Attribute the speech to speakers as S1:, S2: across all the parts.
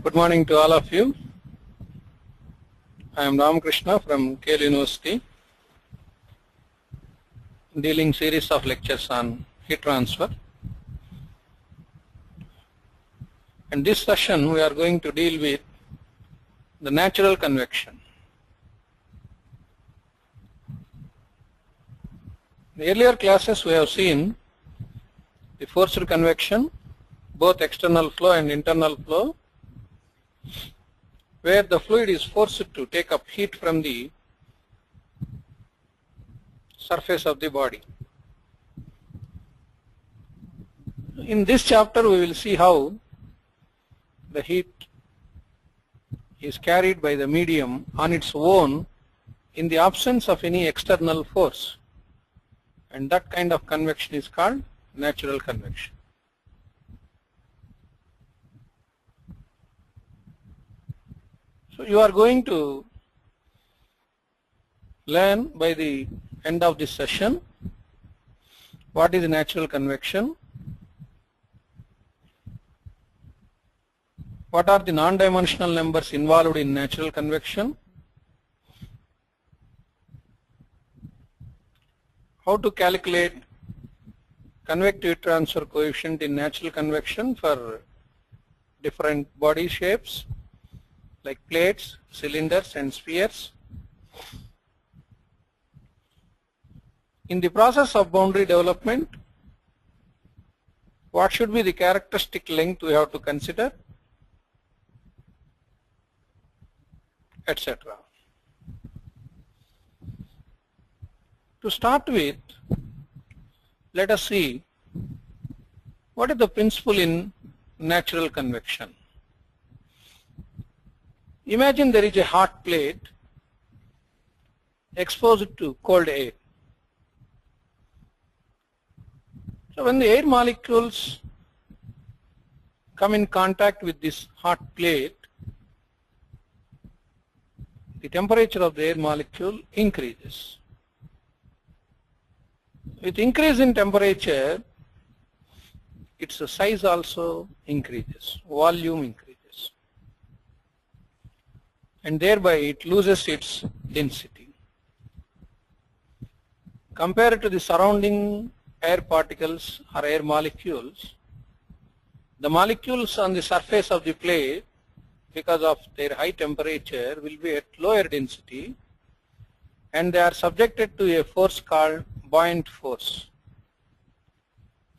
S1: Good morning to all of you. I am Rama Krishna from Keele University, dealing series of lectures on heat transfer. In this session we are going to deal with the natural convection. In the earlier classes we have seen the forced convection, both external flow and internal flow, where the fluid is forced to take up heat from the surface of the body. In this chapter we will see how the heat is carried by the medium on its own in the absence of any external force, and that kind of convection is called natural convection. So you are going to learn by the end of this session what is natural convection, what are the non-dimensional numbers involved in natural convection, how to calculate convective transfer coefficient in natural convection for different body shapes like plates, cylinders and spheres. In the process of boundary development, what should be the characteristic length we have to consider, etc. To start with, let us see what is the principle in natural convection. Imagine there is a hot plate exposed to cold air. So when the air molecules come in contact with this hot plate, the temperature of the air molecule increases. With increase in temperature, its size also increases, volume increases, and thereby it loses its density. Compared to the surrounding air particles or air molecules, the molecules on the surface of the plate, because of their high temperature, will be at lower density, and they are subjected to a force called buoyant force.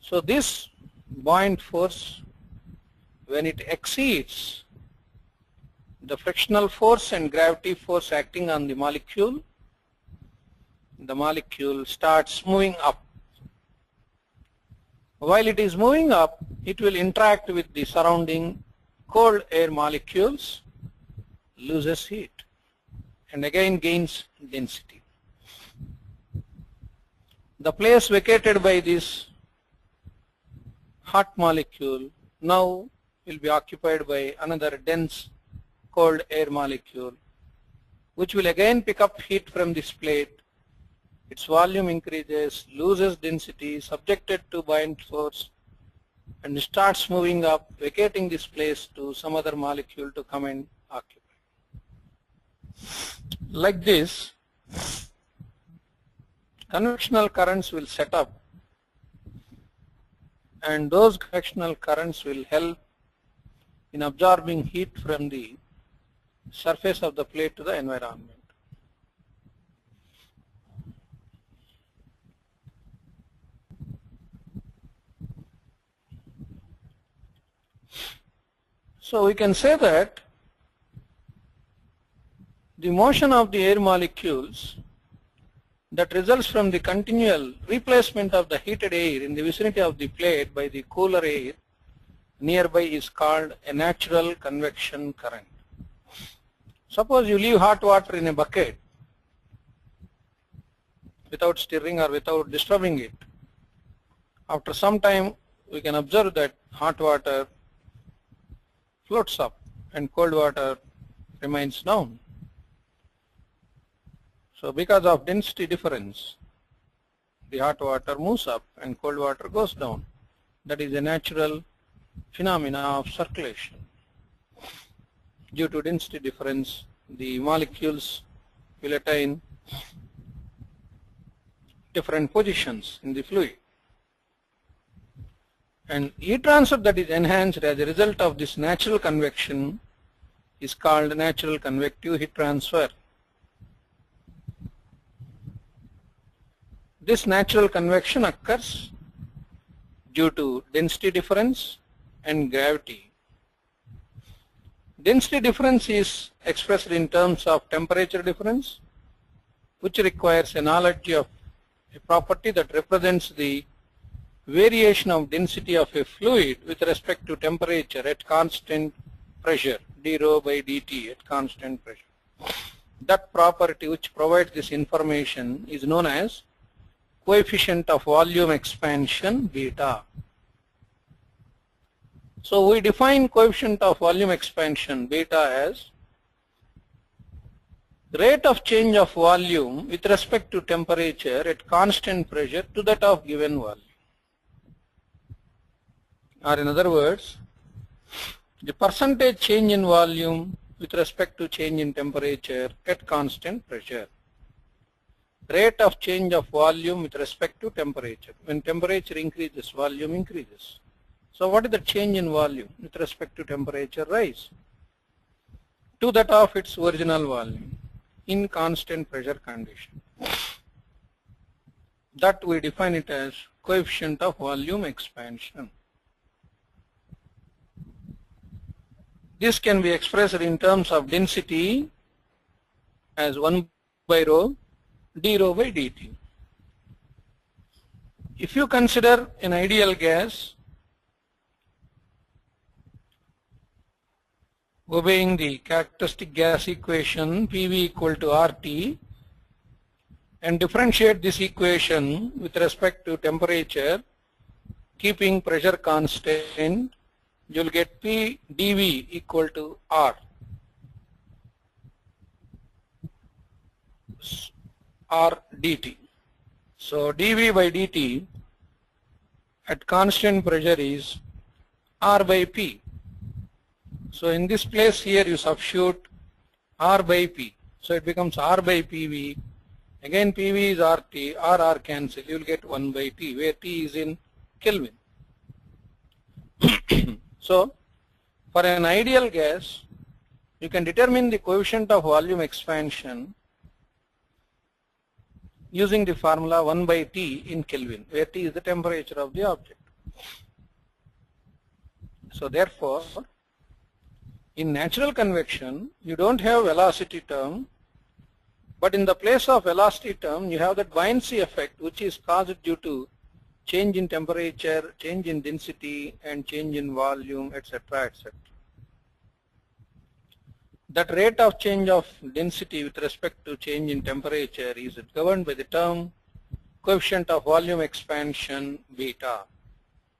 S1: So this buoyant force, when it exceeds the frictional force and gravity force acting on the molecule starts moving up. While it is moving up, it will interact with the surrounding cold air molecules, loses heat, and again gains density. The place vacated by this hot molecule now will be occupied by another dense cold air molecule, which will again pick up heat from this plate. Its volume increases, loses density, subjected to buoyant force, and starts moving up, vacating this place to some other molecule to come and occupy. Like this, convectional currents will set up, and those convectional currents will help in absorbing heat from the surface of the plate to the environment. So we can say that the motion of the air molecules that results from the continual replacement of the heated air in the vicinity of the plate by the cooler air nearby is called a natural convection current. Suppose you leave hot water in a bucket without stirring or without disturbing it. After some time we can observe that hot water floats up and cold water remains down. So because of density difference, the hot water moves up and cold water goes down. That is a natural phenomena of circulation. due to density difference, the molecules will attain different positions in the fluid. And heat transfer that is enhanced as a result of this natural convection is called natural convective heat transfer. This natural convection occurs due to density difference and gravity. Density difference is expressed in terms of temperature difference, which requires a knowledge of a property that represents the variation of density of a fluid with respect to temperature at constant pressure, d rho by dt at constant pressure. That property which provides this information is known as coefficient of volume expansion beta. So we define coefficient of volume expansion beta as rate of change of volume with respect to temperature at constant pressure to that of given volume. Or in other words, the percentage change in volume with respect to change in temperature at constant pressure. Rate of change of volume with respect to temperature. When temperature increases, volume increases. So what is the change in volume with respect to temperature rise? To that of its original volume in constant pressure condition. That we define it as coefficient of volume expansion. This can be expressed in terms of density as 1 by rho d rho by dt. If you consider an ideal gas obeying the characteristic gas equation PV equal to RT and differentiate this equation with respect to temperature, keeping pressure constant, you will get P dV equal to R. R dt. So dV by dt at constant pressure is R by P. So in this place here you substitute R by P. So it becomes R by PV. Again PV is RT, R cancel. You will get 1 by T, where T is in Kelvin. So for an ideal gas, you can determine the coefficient of volume expansion using the formula 1 by T in Kelvin, where T is the temperature of the object. So therefore, in natural convection, you don't have velocity term, but in the place of velocity term, you have that buoyancy effect, which is caused due to change in temperature, change in density, and change in volume, etc., etc. That rate of change of density with respect to change in temperature is governed by the term coefficient of volume expansion beta.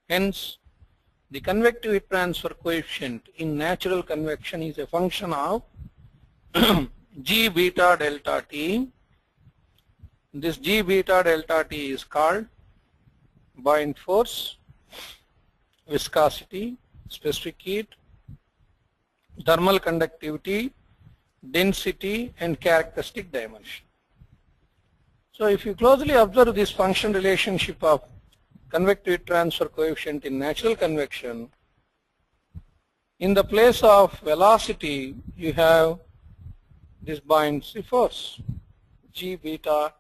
S1: Hence, the convective heat transfer coefficient in natural convection is a function of G beta delta T. This G beta delta T is called buoyant force, viscosity, specific heat, thermal conductivity, density, and characteristic dimension. So if you closely observe this function relationship of convective heat transfer coefficient in natural convection, in the place of velocity you have this buoyancy force, G beta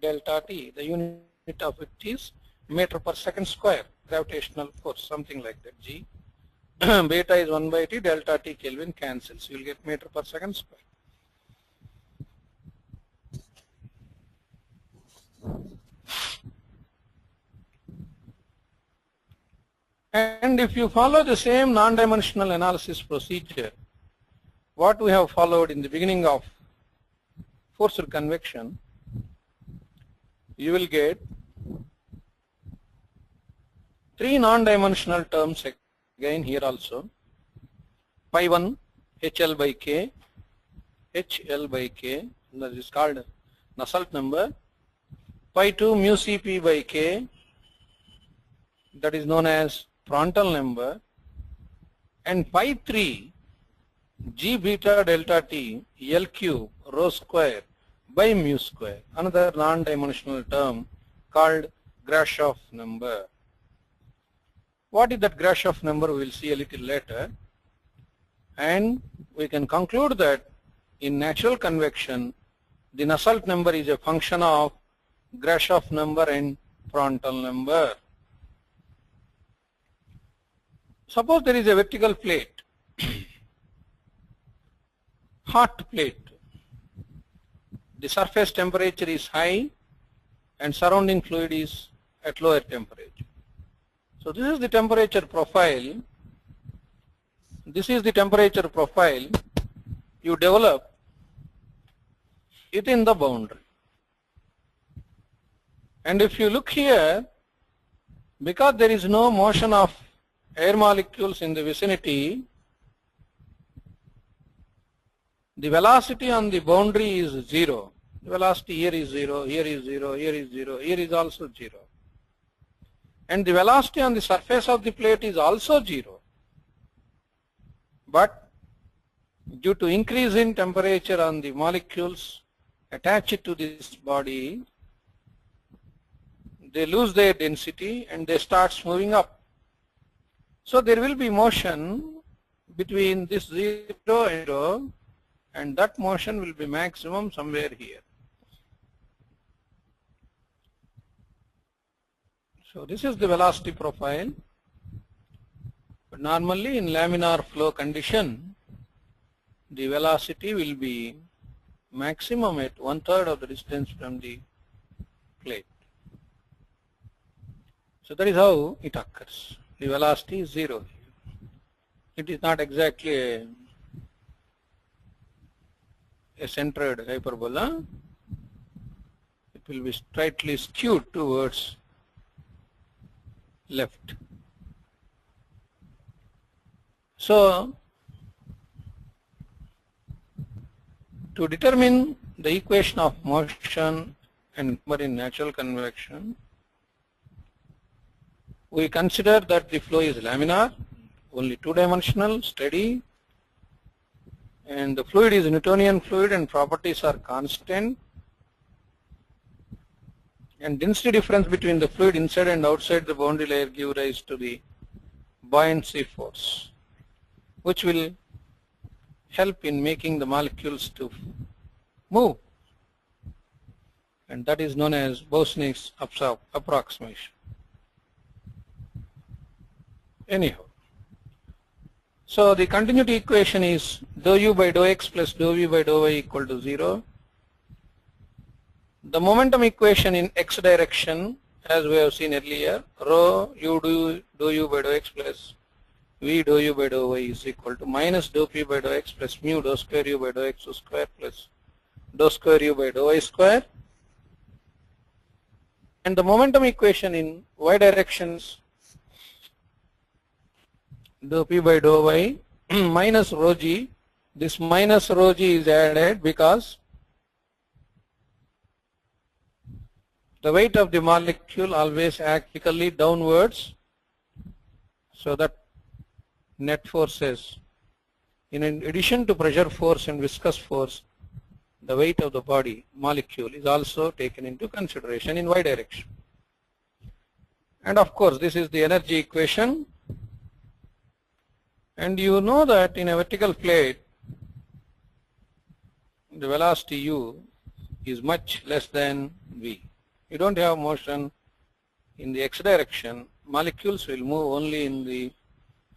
S1: delta T. The unit of it is meter per second square, gravitational force, something like that. G beta is 1 by T, delta T Kelvin cancels. You will get meter per second square. And if you follow the same non-dimensional analysis procedure, what we have followed in the beginning of forced convection, you will get 3 non-dimensional terms again here also. Pi 1 HL by K, HL by K, that is called Nusselt number. Pi 2 mu Cp by K, that is known as Prandtl number. And pi 3, G beta delta T L cube rho square by mu square, another non-dimensional term called Grashoff number. What is that Grashoff number? We will see a little later. And we can conclude that in natural convection, the Nusselt number is a function of Grashoff number and Prandtl number. Suppose there is a vertical plate, hot plate. The surface temperature is high and surrounding fluid is at lower temperature. So this is the temperature profile. This is the temperature profile you develop within the boundary. And if you look here, because there is no motion of air molecules in the vicinity, the velocity on the boundary is 0. The velocity here is 0, here is 0, here is 0, here is also 0. And the velocity on the surface of the plate is also 0. But due to increase in temperature on the molecules attached to this body, they lose their density and they start moving up. So there will be motion between this 0 and 0, and that motion will be maximum somewhere here. So this is the velocity profile. But normally in laminar flow condition, the velocity will be maximum at 1/3 of the distance from the plate. So that is how it occurs. The velocity is 0. It is not exactly a centered hyperbola. It will be slightly skewed towards left. So to determine the equation of motion and number in natural convection, we consider that the flow is laminar, only two-dimensional, steady, and the fluid is Newtonian fluid and properties are constant, and density difference between the fluid inside and outside the boundary layer give rise to the buoyancy force, which will help in making the molecules to move, and that is known as Boussinesq's approximation. Anyhow, so the continuity equation is dou u by dou x plus dou v by dou y equal to 0. The momentum equation in x direction, as we have seen earlier, rho u dou u by dou x plus v dou u by dou y is equal to minus dou p by dou x plus mu dou square u by dou x square plus dou square u by dou y square. And the momentum equation in y directions, dou p by dou y minus rho g. This minus rho g is added because the weight of the molecule always acts vertically downwards, so that net forces, in addition to pressure force and viscous force, the weight of the body molecule is also taken into consideration in y direction. And of course this is the energy equation, and you know that in a vertical plate the velocity u is much less than v. You don't have motion in the x direction, molecules will move only in the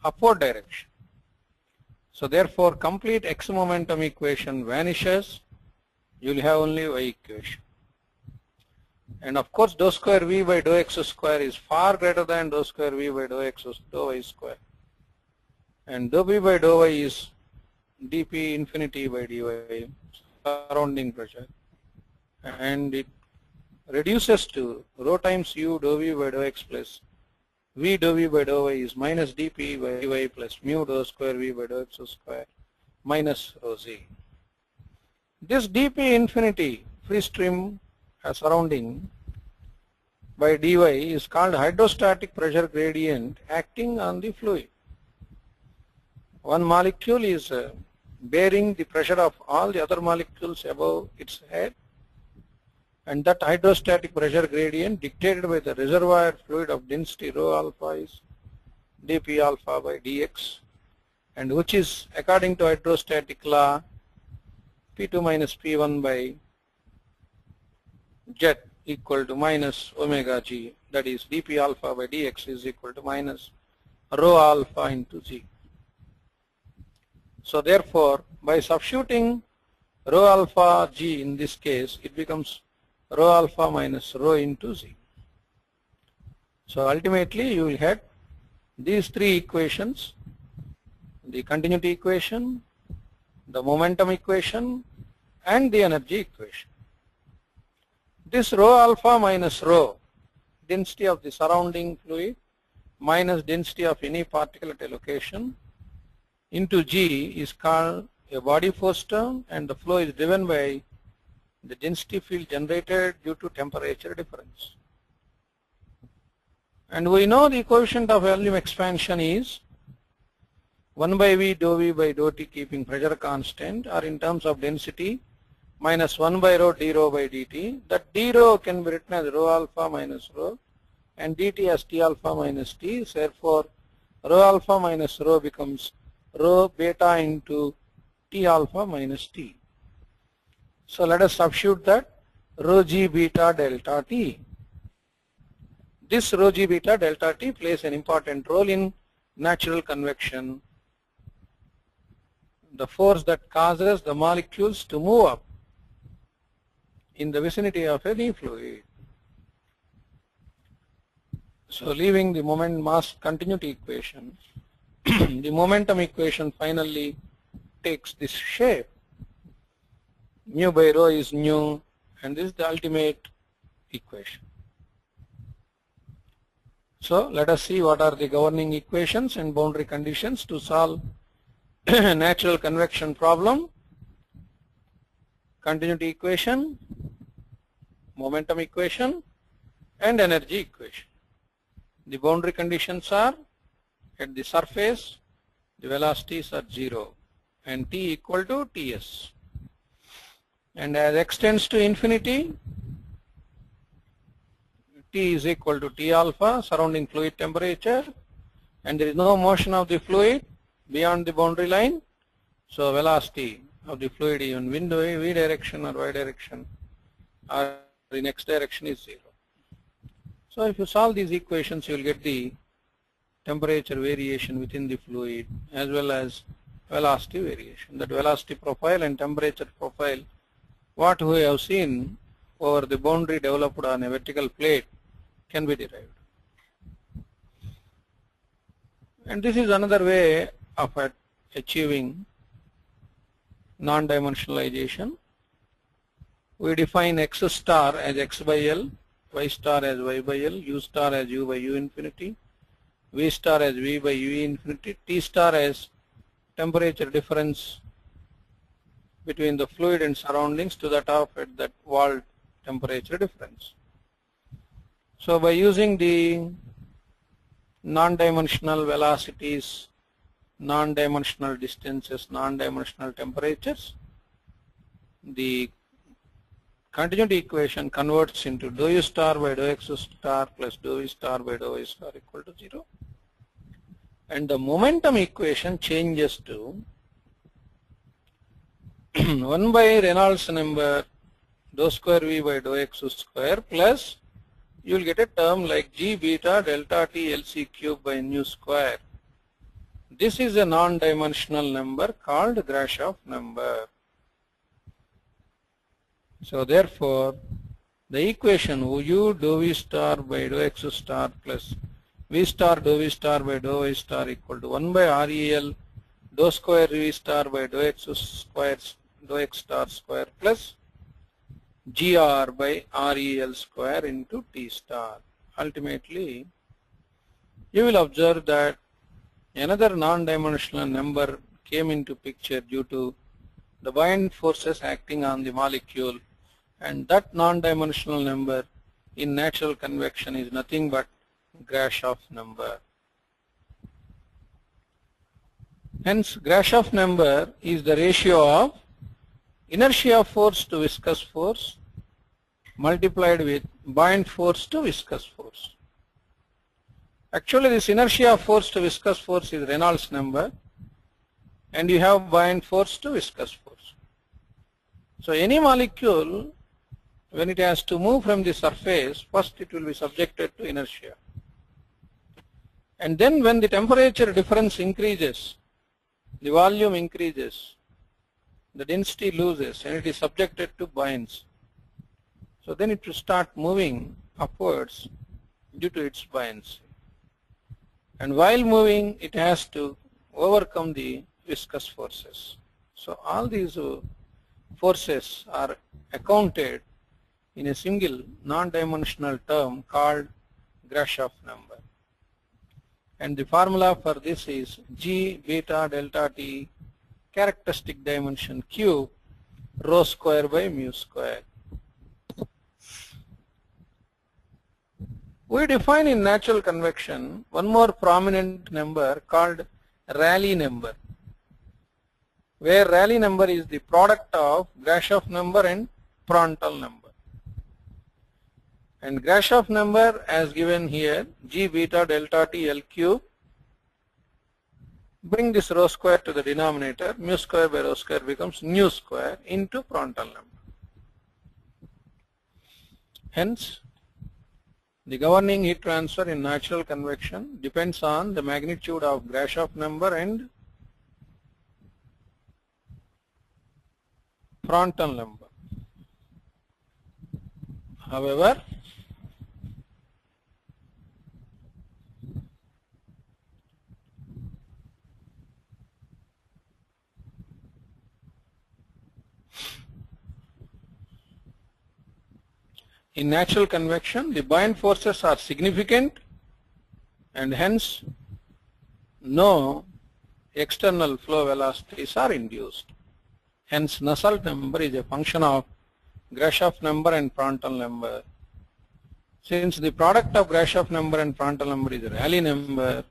S1: upward direction. So therefore complete x momentum equation vanishes, you will have only y equation. And of course dou square v by dou x square is far greater than dou square v by dou x dou y square. And dou p by dou y is dp infinity by dy, surrounding pressure, and it reduces to rho times u dou v by dou x plus v dou v by dou y is minus dp by dy plus mu dou square v by dou x square minus rho z. This dp infinity free stream surrounding by dy is called hydrostatic pressure gradient acting on the fluid. One molecule is bearing the pressure of all the other molecules above its head, and that hydrostatic pressure gradient dictated by the reservoir fluid of density rho alpha is dp alpha by dx, and which is according to hydrostatic law P2 minus P1 by Z equal to minus omega g, that is dp alpha by dx is equal to minus rho alpha into g. So therefore, by substituting rho alpha g in this case, it becomes rho alpha minus rho into z. So ultimately you will have these three equations: the continuity equation, the momentum equation, and the energy equation. This rho alpha minus rho, density of the surrounding fluid minus density of any particle at a location, into g is called a body force term, and the flow is driven by the density field generated due to temperature difference. And we know the coefficient of volume expansion is 1 by V dou V by dou T, keeping pressure constant, or in terms of density minus 1 by rho d rho by dt. That d rho can be written as rho alpha minus rho and dt as T alpha minus T. Therefore, rho alpha minus rho becomes rho beta into T alpha minus T. So let us substitute that rho g beta delta T. This rho g beta delta T plays an important role in natural convection, the force that causes the molecules to move up in the vicinity of any fluid. So leaving the moment mass continuity equation, the momentum equation finally takes this shape. Mu by rho is nu, and this is the ultimate equation. So let us see what are the governing equations and boundary conditions to solve natural convection problem. Continuity equation, momentum equation, and energy equation. The boundary conditions are: at the surface the velocities are 0 and t equal to ts, and as x tends to infinity, T is equal to T alpha, surrounding fluid temperature, and there is no motion of the fluid beyond the boundary line. So velocity of the fluid in v direction or y direction or the next direction is 0. So if you solve these equations, you will get the temperature variation within the fluid as well as velocity variation. That velocity profile and temperature profile, what we have seen over the boundary developed on a vertical plate, can be derived. And this is another way of achieving non-dimensionalization. We define x star as x by L, y star as y by L, u star as u by u infinity, v star as v by u infinity, t star as temperature difference between the fluid and surroundings to that of at that wall temperature difference. So by using the non-dimensional velocities, non-dimensional distances, non-dimensional temperatures, the continuity equation converts into dou u star by dou x star plus dou v star by dou y star equal to 0. And the momentum equation changes to 1 by Reynolds number dou square v by dou x square plus, you will get a term like g beta delta T LC cube by nu square. This is a non-dimensional number called Grashoff number. So therefore, the equation u dou v star by dou x star plus v star dou v star by dou y star equal to 1 by REL dou square v star by dou x square dou x star square plus GR by REL square into T star. Ultimately, you will observe that another non-dimensional number came into picture due to the buoyant forces acting on the molecule, and that non-dimensional number in natural convection is nothing but Grashoff number. Hence, Grashoff number is the ratio of inertia force to viscous force multiplied with buoyant force to viscous force. Actually, this inertia force to viscous force is Reynolds number, and you have buoyant force to viscous force. So any molecule, when it has to move from the surface, first it will be subjected to inertia. And then when the temperature difference increases, the volume increases, the density loses, and it is subjected to buoyancy. So then it will start moving upwards due to its buoyancy. And while moving, it has to overcome the viscous forces. So all these forces are accounted in a single non-dimensional term called Grashoff number. And the formula for this is G beta delta T characteristic dimension cube rho square by mu square. We define in natural convection one more prominent number called Rayleigh number, where Rayleigh number is the product of Grashoff number and Prandtl number. And Grashoff number as given here, G beta delta T L cube. Bring this rho square to the denominator, mu square by rho square becomes nu square into Prandtl number. Hence, the governing heat transfer in natural convection depends on the magnitude of Grashoff number and Prandtl number. However, in natural convection, the buoyant forces are significant and hence no external flow velocities are induced. Hence, Nusselt number is a function of Grashoff number and Prandtl number. Since the product of Grashoff number and Prandtl number is a Rayleigh number,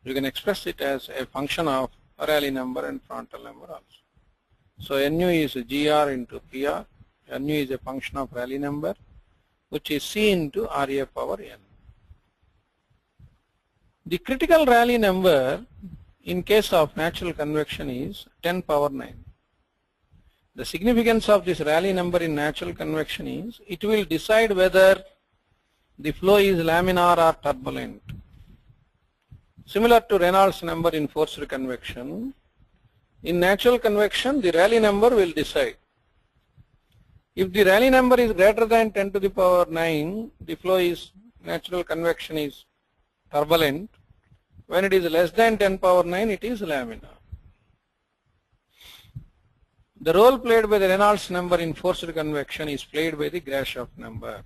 S1: you can express it as a function of Rayleigh number and Prandtl number also. So Nu is Gr into Pr. Nu is a function of Rayleigh number, which is C into Ra power n. The critical Rayleigh number in case of natural convection is 10 power 9. The significance of this Rayleigh number in natural convection is it will decide whether the flow is laminar or turbulent. Similar to Reynolds number in forced convection, in natural convection the Rayleigh number will decide. If the Rayleigh number is greater than 10 to the power 9, the flow is natural convection is turbulent. When it is less than 10 power 9, it is laminar. The role played by the Reynolds number in forced convection is played by the Grashoff number.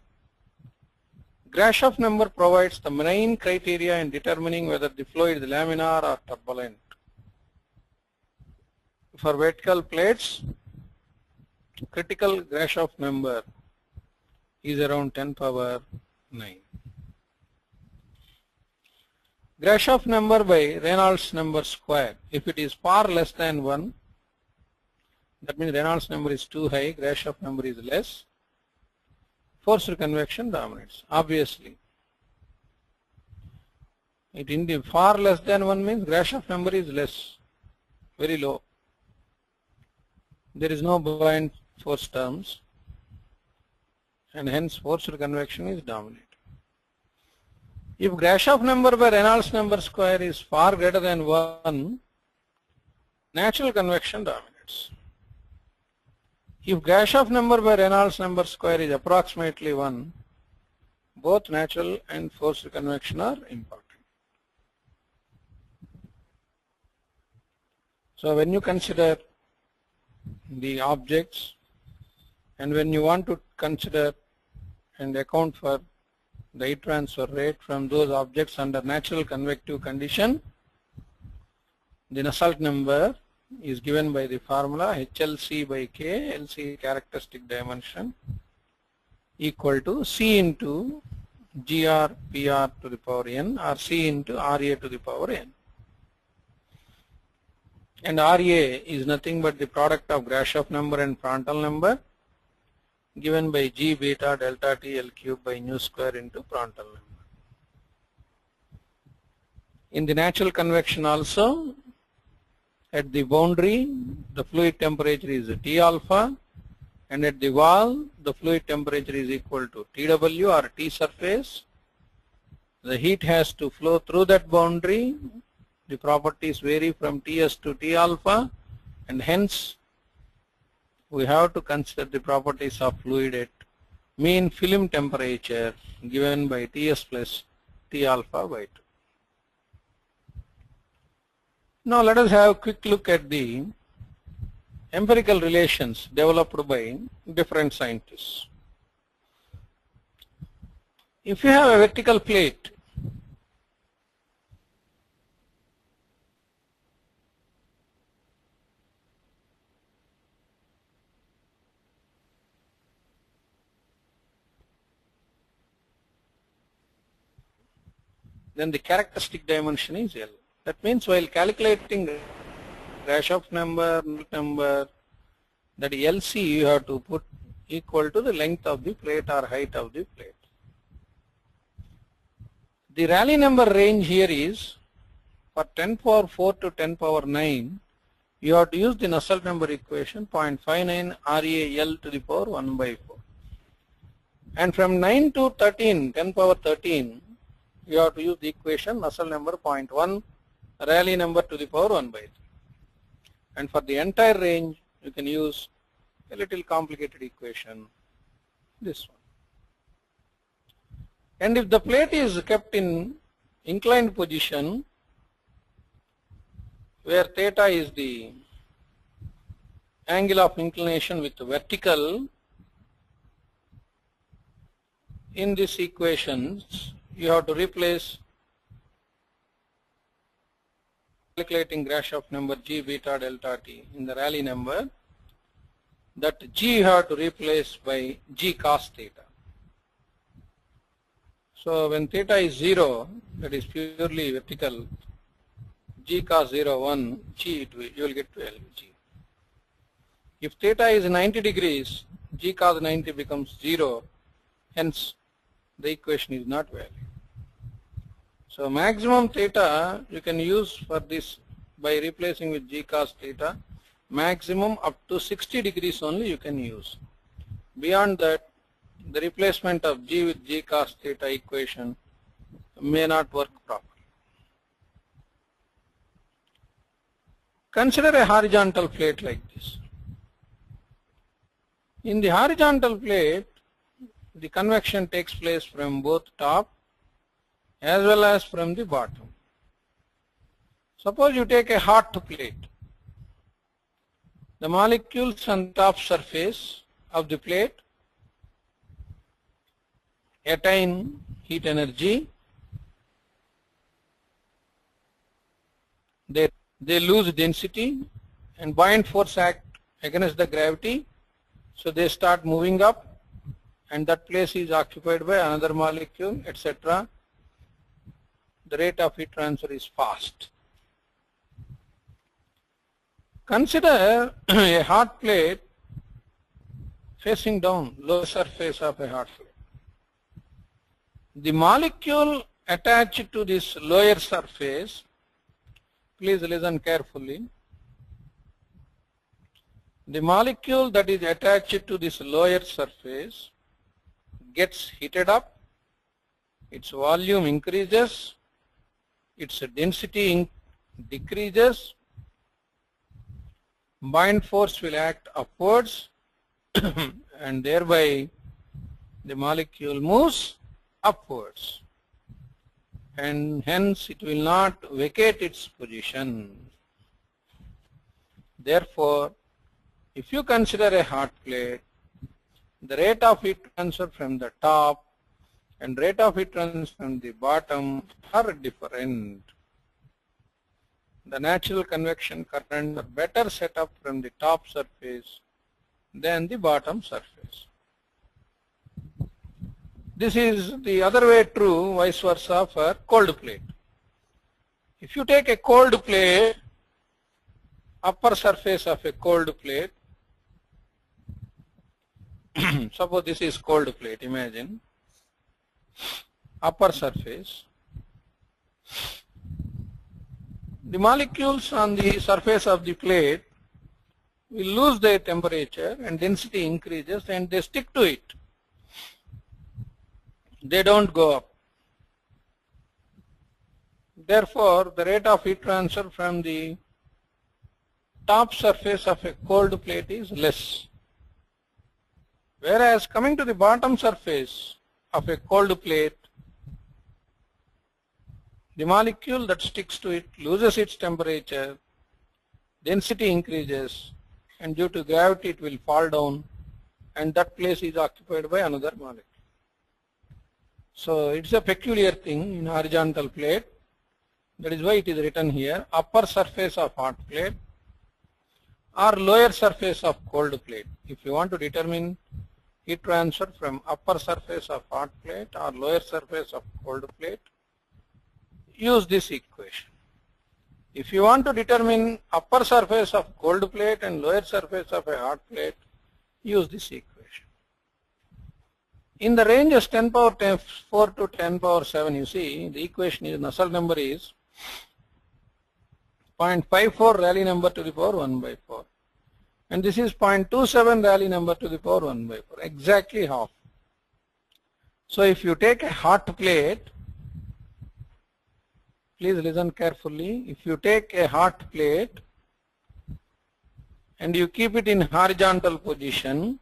S1: Grashoff number provides the main criteria in determining whether the flow is laminar or turbulent. For vertical plates, critical Grashoff number is around 10 power 9. Grashoff number by Reynolds number square. If it is far less than 1, that means Reynolds number is too high, Grashoff number is less, forced convection dominates, obviously. It in the far less than 1 means Grashoff number is less, very low. There is no buoyant force terms and hence forced convection is dominant. If Grashoff number by Reynolds number square is far greater than 1, natural convection dominates. If Grashoff number by Reynolds number square is approximately 1, both natural and forced convection are important. So when you consider the objects and when you want to consider and account for the heat transfer rate from those objects under natural convective condition, the Nusselt number is given by the formula HLC by K, LC characteristic dimension equal to C into GR PR to the power n or C into RA to the power n. and RA is nothing but the product of Grashoff number and Prandtl number given by G beta delta T L cube by nu square into Prandtl number. In the natural convection also, at the boundary the fluid temperature is T alpha, and at the wall the fluid temperature is equal to TW or T surface. The heat has to flow through that boundary. The properties vary from Ts to T alpha, and hence we have to consider the properties of fluid at mean film temperature given by Ts plus T alpha by 2. Now let us have a quick look at the empirical relations developed by different scientists. If you have a vertical plate, then the characteristic dimension is L. That means while calculating Grashoff number, that LC you have to put equal to the length of the plate or height of the plate. The Rayleigh number range here is for 10 power 4 to 10 power 9, you have to use the Nusselt number equation 0.59 RAL to the power 1 by 4. And from 9 to 13, 10 power 13, you have to use the equation Nusselt number 0.1 Rayleigh number to the power 1 by 3. And for the entire range, you can use a little complicated equation, this one. And if the plate is kept in inclined position, where theta is the angle of inclination with vertical, in these equations, you have to replace calculating Grashoff number G beta delta T in the Rayleigh number, that G you have to replace by G cos theta. So when theta is 0, that is purely vertical, G cos 0 1 G you will get to L G. If theta is 90 degrees, G cos 90 becomes 0, hence the equation is not valid. So maximum theta you can use for this by replacing with G cos theta, maximum up to 60 degrees only you can use. Beyond that, the replacement of G with G cos theta equation may not work properly. Consider a horizontal plate like this. In the horizontal plate, the convection takes place from both top as well as from the bottom. Suppose you take a hot plate. The molecules on the top surface of the plate attain heat energy. They lose density and buoyant force act against the gravity. So they start moving up, and that place is occupied by another molecule, etc. The rate of heat transfer is fast. Consider a hot plate facing down, low surface of a hot plate. The molecule attached to this lower surface, please listen carefully. The molecule that is attached to this lower surface gets heated up, its volume increases, its density decreases, buoyant force will act upwards and thereby the molecule moves upwards, and hence it will not vacate its position. Therefore, if you consider a hot plate, the rate of heat transfer from the top and rate of heat transfer from the bottom are different. The natural convection currents are better set up from the top surface than the bottom surface. This is the other way true, vice versa for cold plate. If you take a cold plate, upper surface of a cold plate. Suppose this is cold plate, imagine. Upper surface. The molecules on the surface of the plate will lose their temperature and density increases and they stick to it. They don't go up. Therefore, the rate of heat transfer from the top surface of a cold plate is less. Whereas coming to the bottom surface of a cold plate, the molecule that sticks to it loses its temperature, density increases, and due to gravity it will fall down, and that place is occupied by another molecule. So it's a peculiar thing in horizontal plate. That is why it is written here, upper surface of hot plate or lower surface of cold plate. If you want to determine heat transfer from upper surface of hot plate or lower surface of cold plate, use this equation. If you want to determine upper surface of cold plate and lower surface of a hot plate, use this equation. In the range of 10 power 4 to 10 power 7, you see the equation is, Nusselt number is 0.54 Rayleigh number to the power 1 by 4. And this is 0.27 Rayleigh number to the power 1 by 4, exactly half. So if you take a hot plate, please listen carefully, if you take a hot plate and you keep it in horizontal position,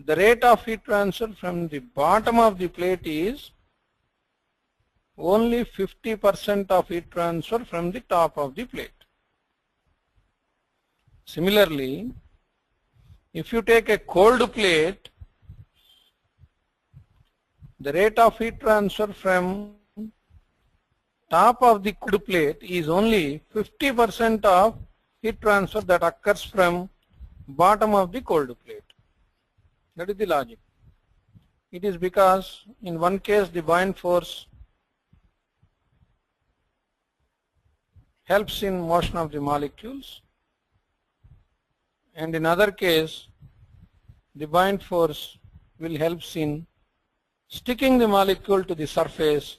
S1: the rate of heat transfer from the bottom of the plate is only 50% of heat transfer from the top of the plate. Similarly, if you take a cold plate, the rate of heat transfer from top of the cold plate is only 50% of heat transfer that occurs from bottom of the cold plate. That is the logic. It is because in one case the buoyant force helps in motion of the molecules, and in other case the buoyant force will help in sticking the molecule to the surface,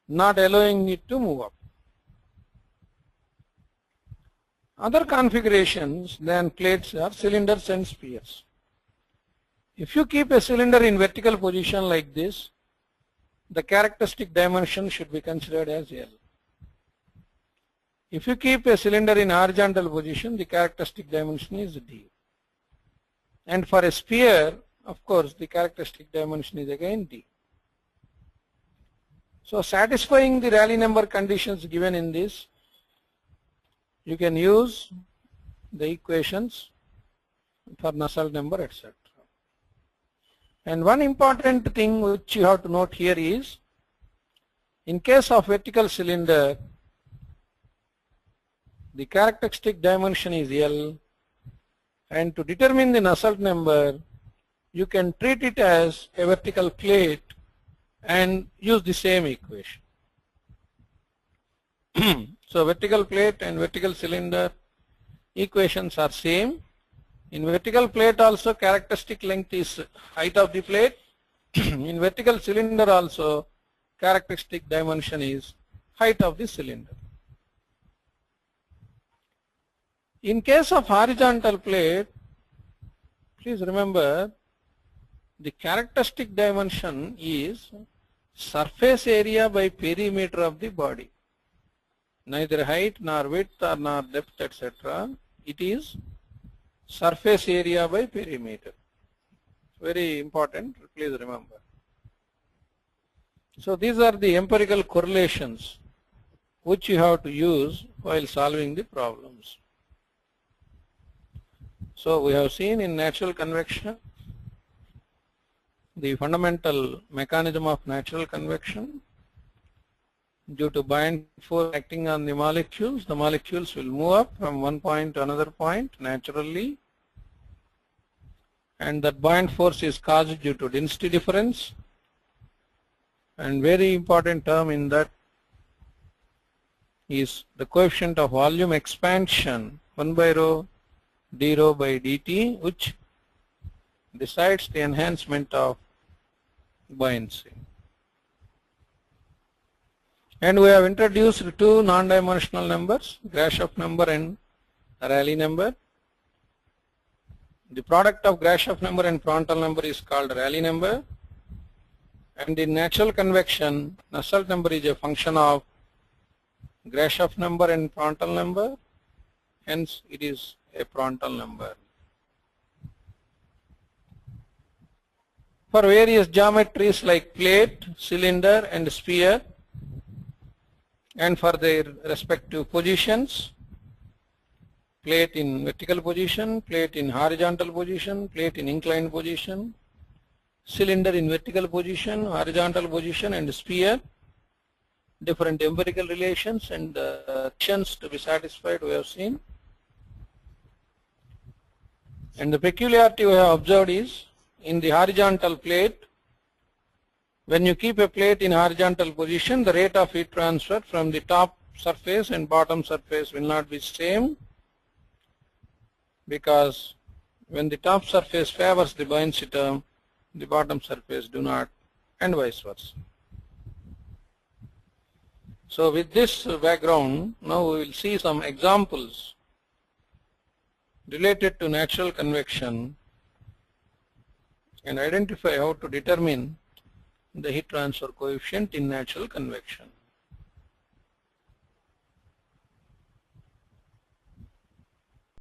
S1: not allowing it to move up. Other configurations than plates are cylinders and spheres. If you keep a cylinder in vertical position like this, the characteristic dimension should be considered as L. If you keep a cylinder in horizontal position, the characteristic dimension is D. And for a sphere, of course, the characteristic dimension is again D. So satisfying the Rayleigh number conditions given in this, you can use the equations for Nusselt number, etc. And one important thing which you have to note here is, in case of vertical cylinder, the characteristic dimension is L, and to determine the Nusselt number, you can treat it as a vertical plate and use the same equation. So vertical plate and vertical cylinder equations are same. In vertical plate also characteristic length is height of the plate. In vertical cylinder also characteristic dimension is height of the cylinder. In case of horizontal plate, please remember the characteristic dimension is surface area by perimeter of the body. Neither height nor width or nor depth, etc. It is surface area by perimeter. Very important, please remember. So these are the empirical correlations which you have to use while solving the problems. So we have seen in natural convection the fundamental mechanism of natural convection. Due to buoyant force acting on the molecules will move up from one point to another point naturally, and that buoyant force is caused due to density difference. And very important term in that is the coefficient of volume expansion 1 by rho d rho by dt, which decides the enhancement of buoyancy. And we have introduced two non-dimensional numbers, Grashoff number and Rayleigh number. The product of Grashoff number and Prandtl number is called Rayleigh number, and in natural convection, Nusselt number is a function of Grashoff number and Prandtl number, hence it is a Prandtl number. For various geometries like plate, cylinder and sphere, and for their respective positions, plate in vertical position, plate in horizontal position, plate in inclined position, cylinder in vertical position, horizontal position, and sphere, different empirical relations and actions to be satisfied we have seen. And the peculiarity we have observed is, in the horizontal plate, when you keep a plate in horizontal position, the rate of heat transfer from the top surface and bottom surface will not be same, because when the top surface favors the buoyancy term, the bottom surface do not, and vice versa. So with this background, now we will see some examples related to natural convection and identify how to determine the heat transfer coefficient in natural convection.